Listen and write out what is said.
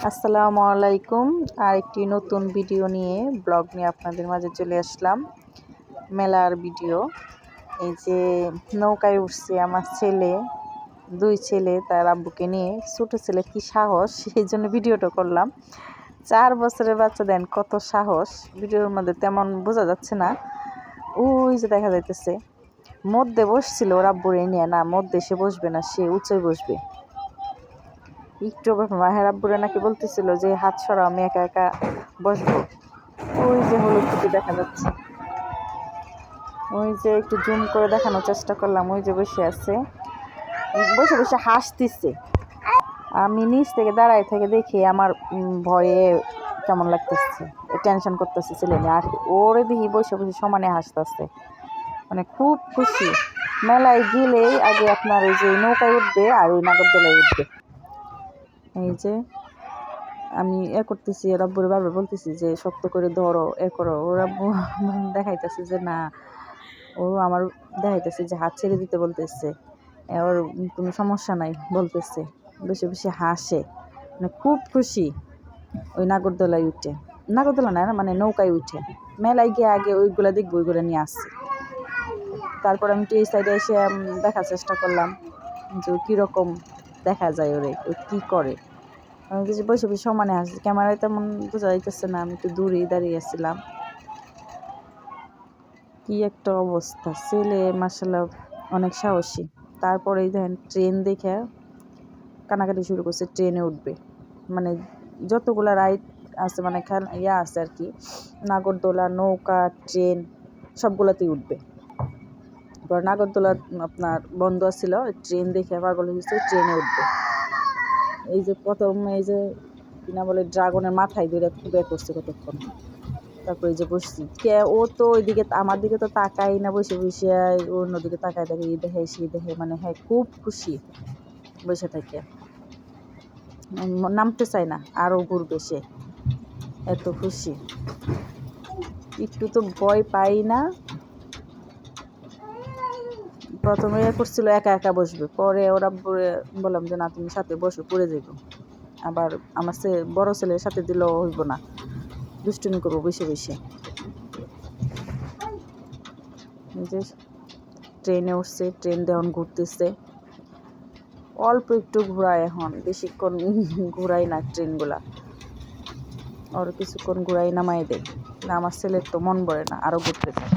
আসসালামু আলাইকুম। আরেকটি নতুন ভিডিও নিয়ে ব্লগ নিয়ে আপনাদের মাঝে চলে আসলাম। মেলার ভিডিও। এই যে নৌকায় উঠছে আমার ছেলে, দুই ছেলে তার আব্বুকে নিয়ে। ছোটো ছেলে কি সাহস, সেই জন্য ভিডিওটা করলাম। 4 বছরের বাচ্চা, দেন কত সাহস। ভিডিওর মধ্যে তেমন বোঝা যাচ্ছে না। ওই যে দেখা যাইতেছে মধ্যে বসছিল ওর আব্বুরে নিয়ে। না, মধ্যে সে বসবে না, সে উঁচুই বসবে। একটু মাহের আব্বুরে নাকি বলতেছিল যে হাত সরাও, আমি একা একা বসবো। ওই যে হলুদ টুপি দেখা যাচ্ছে, ওই যে একটু জুম করে দেখানোর চেষ্টা করলাম। ওই যে বসে আছে, বসে বসে হাসতেছে। আমি নিচ থেকে দাঁড়ায় থেকে দেখি আমার ভয়ে কেমন লাগতেছে, টেনশন করতেছে ছেলে নিয়ে। আর ওরে দেখি বসে বসে সমানে হাসতেছে, মানে খুব খুশি। মেলায় গেলেই আগে আপনার ওই যে নৌকায় উঠবে আর ওই নাগরদোলায় উঠবে। এই যে আমি করতেছি, রব্বুর বারবার বলতেছি যে শক্ত করে ধরো, করো। ও রব্বু দেখাইতেছে যে না, ও আমার দেখাইতেছে যে হাত ছেড়ে দিতে বলতেছে, ওর কোনো সমস্যা নাই বলতেছে। বেশি বেশি হাসে, মানে খুব খুশি। ওই নাগরদোলায় উঠে, নাগরদোলা না মানে নৌকায় উঠে। মেলায় গিয়ে আগে ওইগুলা দেখবো, ওইগুলো নিয়ে আসছে। তারপর আমি একটু এই সাইডে এসে দেখার চেষ্টা করলাম যে কীরকম দেখা যায়, ওরে ও কী করে। আমি কিছু বসে বসে সমানে আসছি, ক্যামেরায় তেমন বোঝা যাইতেছে না, আমি একটু দূরেই দাঁড়িয়ে আসছিলাম। কি একটা অবস্থা, ছেলে মাশাআল্লাহ অনেক সাহসী। তারপরেই দেখেন ট্রেন দেখে কানাকাটি শুরু করছে, ট্রেনে উঠবে। মানে যতগুলা রাইড আছে, মানে আছে আর কি, নাগরদোলা, নৌকা, ট্রেন সবগুলাতেই উঠবে। এবার নাগরদোলা আপনার বন্ধ ছিল, ট্রেন দেখে পাগল হয়েছে, ট্রেনে উঠবে। এই যে প্রথম এই যে কিনা বলে ড্রাগনের মাথায় ধরে খুব করছে কতক্ষণ। তারপরে এই যে বসছি, ও তো ওইদিকে আমার দিকে তো তাকাই না, বসে বসে অন্যদিকে তাকায় দেখে, এই দেখে সেই দেখে, মানে হ্যাঁ খুব খুশি বসে থাকে। নামতে চায় না, আরও ঘুরবে সে, এত খুশি। একটু তো ভয় পাই না। প্রথমে করছিল একা একা বসবে, পরে ওরা বললাম যে না তুমি সাথে বসো, পড়ে যাইব। আবার আমার বড় ছেলের সাথে দিলেও হইব না, দুষ্টুমি করবো বসে বসে। যে ট্রেনে উঠছে, ট্রেন এখন ঘুরতেছে। অল্প একটু ঘোরায়, এখন বেশিক্ষণ ঘুরাই না ট্রেনগুলা, আর কিছুক্ষণ ঘুরাই নামাই দেয় না। আমার ছেলের তো মন ভরে না, আরও ঘুরতে চায়।